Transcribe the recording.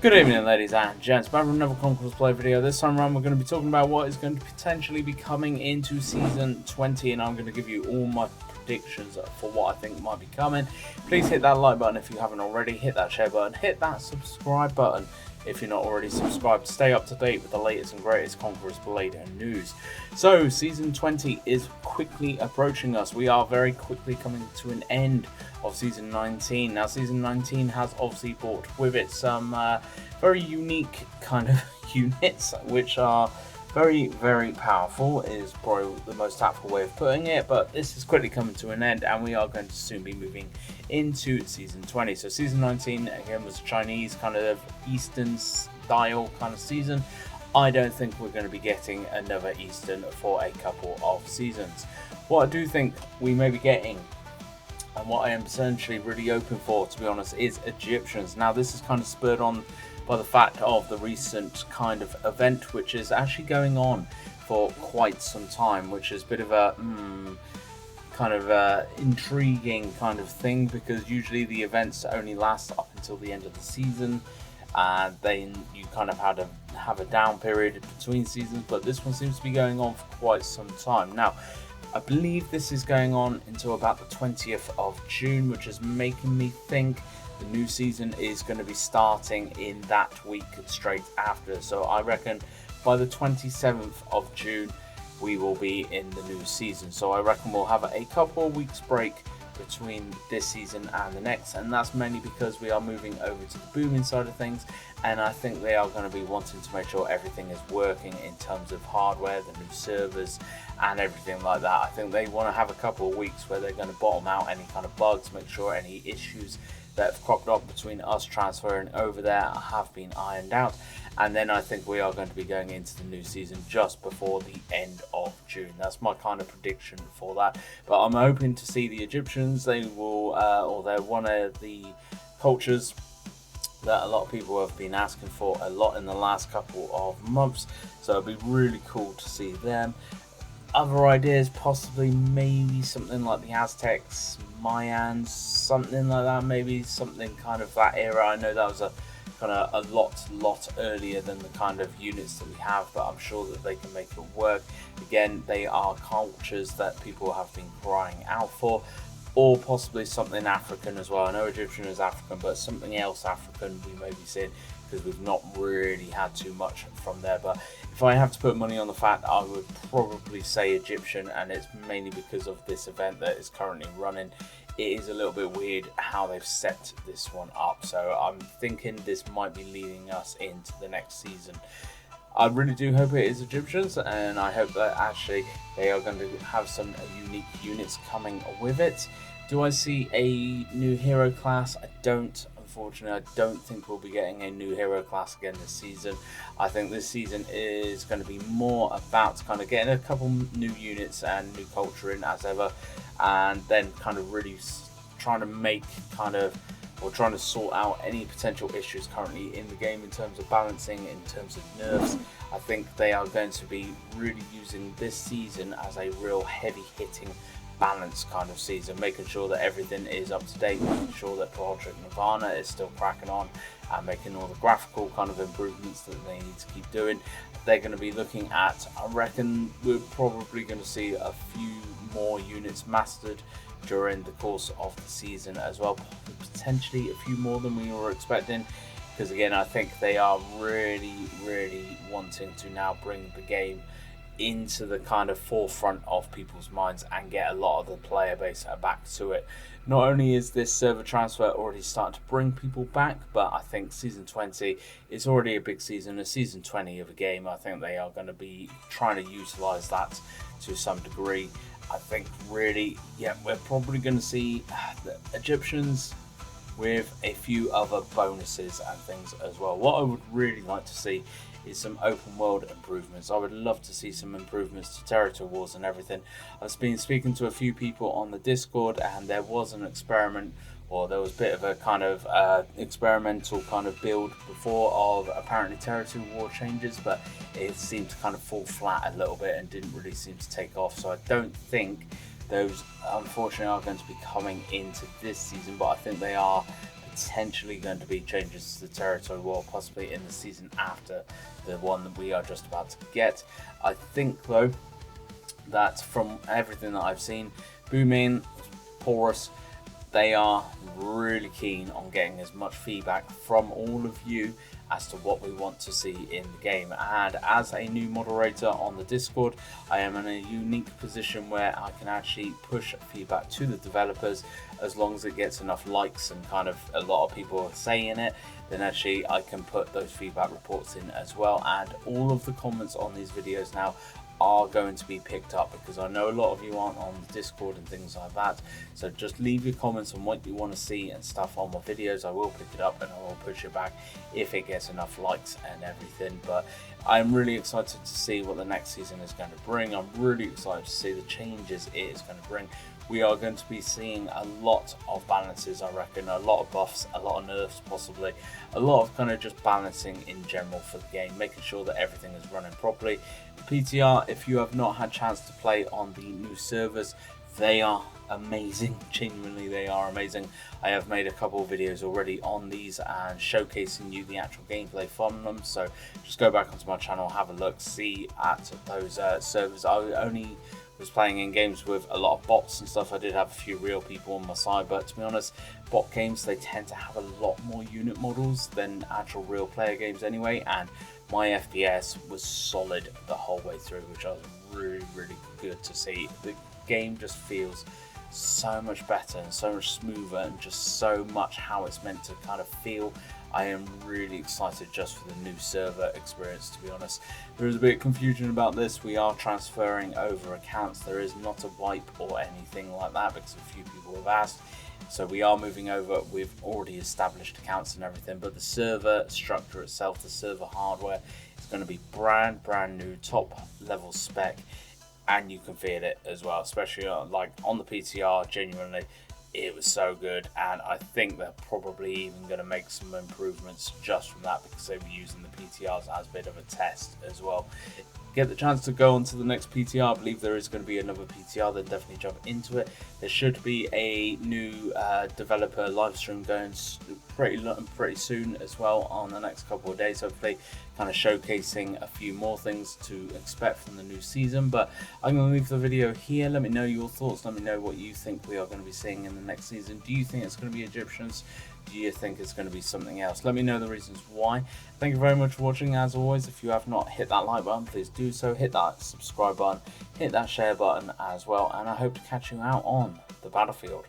Good evening, ladies and gents. Back from another Conquerors Blade video. This time around, we're going to be talking about what is going to potentially be coming into Season 20, and I'm going to give you all my predictions for what I think might be coming. Please hit that like button if you haven't already, hit that share button, hit that subscribe button if you're not already subscribed. Stay up to date with the latest and greatest Conquerors Blade news. So, Season 20 is quickly approaching us. We are very quickly coming to an end of Season 19. Now, Season 19 has obviously brought with it some very unique kind of units, which are very, very powerful, is probably the most tactful way of putting it, but this is quickly coming to an end, and we are going to soon be moving into Season 20. So Season 19, again, was a Chinese kind of Eastern style kind of season. I don't think we're going to be getting another Eastern for a couple of seasons. What I do think we may be getting, and what I am essentially really open for, to be honest, is Egyptians. Now, this is kind of spurred on by the fact of the recent kind of event, which is actually going on for quite some time, which is a bit of a kind of intriguing kind of thing, because usually the events only last up until the end of the season, and then you kind of have a down period between seasons, but this one seems to be going on for quite some time. Now, I believe this is going on until about the 20th of June, which is making me think the new season is going to be starting in that week straight after. So I reckon by the 27th of June, we will be in the new season. So I reckon we'll have a couple of weeks break between this season and the next, and that's mainly because we are moving over to the booming side of things, and I think they are going to be wanting to make sure everything is working in terms of hardware, the new servers and everything like that. I think they want to have a couple of weeks where they're going to bottom out any kind of bugs, make sure any issues that have cropped up between us transferring over there have been ironed out, and then I think we are going to be going into the new season just before the end of June. That's my kind of prediction for that, but I'm hoping to see the Egyptians. They will, or they're one of the cultures that a lot of people have been asking for a lot in the last couple of months, so it'll be really cool to see them. Other ideas, possibly maybe something like the Aztecs, Mayans, something like that, maybe something kind of that era. I know that was a kind of a lot earlier than the kind of units that we have, but I'm sure that they can make it work. Again, they are cultures that people have been crying out for, or possibly something African as well. I know Egyptian is African, but something else African we may be seeing, because we've not really had too much from there. But if I have to put money on the fact, I would probably say Egyptian, and it's mainly because of this event that is currently running. It is a little bit weird how they've set this one up, so I'm thinking this might be leading us into the next season. I really do hope it is Egyptians, and I hope that actually they are going to have some unique units coming with it. Do I see a new hero class? I don't. Unfortunately, I don't think we'll be getting a new hero class again this season. I think this season is going to be more about kind of getting a couple new units and new culture in as ever, and then kind of really trying to make kind of, or trying to sort out any potential issues currently in the game in terms of balancing, in terms of nerfs. I think they are going to be really using this season as a real heavy hitting balance kind of season, making sure that everything is up to date, making sure that Project Nirvana is still cracking on, and making all the graphical kind of improvements that they need to keep doing. They're going to be looking at, I reckon we're probably going to see a few more units mastered during the course of the season as well, potentially a few more than we were expecting, because again, I think they are really wanting to now bring the game into the kind of forefront of people's minds and get a lot of the player base back to it. Not only is this server transfer already starting to bring people back, but I think Season 20 is already a big season, a Season 20 of a game. I think they are going to be trying to utilize that to some degree. I think really, yeah, we're probably going to see the Egyptians with a few other bonuses and things as well. What I would really like to see is some open world improvements. I would love to see some improvements to territory wars and everything. I've been speaking to a few people on the Discord, and there was an experiment, or there was a bit of a kind of experimental kind of build before of apparently territory war changes, but it seemed to kind of fall flat a little bit and didn't really seem to take off. So I don't think those unfortunately are going to be coming into this season, but I think they are potentially going to be changes to the territory war, possibly in the season after the one that we are just about to get. I think though that from everything that I've seen, Boomin, Porus, they are really keen on getting as much feedback from all of you as to what we want to see in the game. And as a new moderator on the Discord, I am in a unique position where I can actually push feedback to the developers. As long as it gets enough likes and kind of a lot of people are saying it, then actually I can put those feedback reports in as well. And all of the comments on these videos now are going to be picked up, because I know a lot of you aren't on the Discord and things like that. So just leave your comments on what you want to see and stuff on my videos. I will pick it up and I will push it back if it gets enough likes and everything. But I'm really excited to see what the next season is going to bring. I'm really excited to see the changes it is going to bring. We are going to be seeing a lot of balances, I reckon, a lot of buffs, a lot of nerfs possibly, a lot of kind of just balancing in general for the game, making sure that everything is running properly. The PTR, if you have not had a chance to play on the new servers, they are amazing. Genuinely, they are amazing. I have made a couple of videos already on these and showcasing you the actual gameplay from them, so just go back onto my channel, have a look, see at those servers. I only was playing in games with a lot of bots and stuff. I did have a few real people on my side, but to be honest, bot games, they tend to have a lot more unit models than actual real player games anyway, and my FPS was solid the whole way through, which was really good to see. The game just feels so much better and so much smoother and just so much how it's meant to kind of feel. I am really excited just for the new server experience, to be honest. There is a bit of confusion about this. We are transferring over accounts. There is not a wipe or anything like that, because a few people have asked. So we are moving over with already established accounts and everything, but the server structure itself, the server hardware, is going to be brand new, top level spec, and you can feel it as well, especially like on the PTR. Genuinely, it was so good, and I think they're probably even going to make some improvements just from that, because they were using the PTRs as a bit of a test as well. Get the chance to go on to the next PTR. I believe there is going to be another PTR, then definitely jump into it. There should be a new developer live stream going pretty soon as well on the next couple of days, hopefully, kind of showcasing a few more things to expect from the new season. But I'm going to leave the video here. Let me know your thoughts. Let me know what you think we are going to be seeing in the next season. Do you think it's going to be Egyptians? Do you think it's going to be something else? Let me know the reasons why. Thank you very much for watching. As always, if you have not hit that like button, please do so. Hit that subscribe button, hit that share button as well, and I hope to catch you out on the battlefield.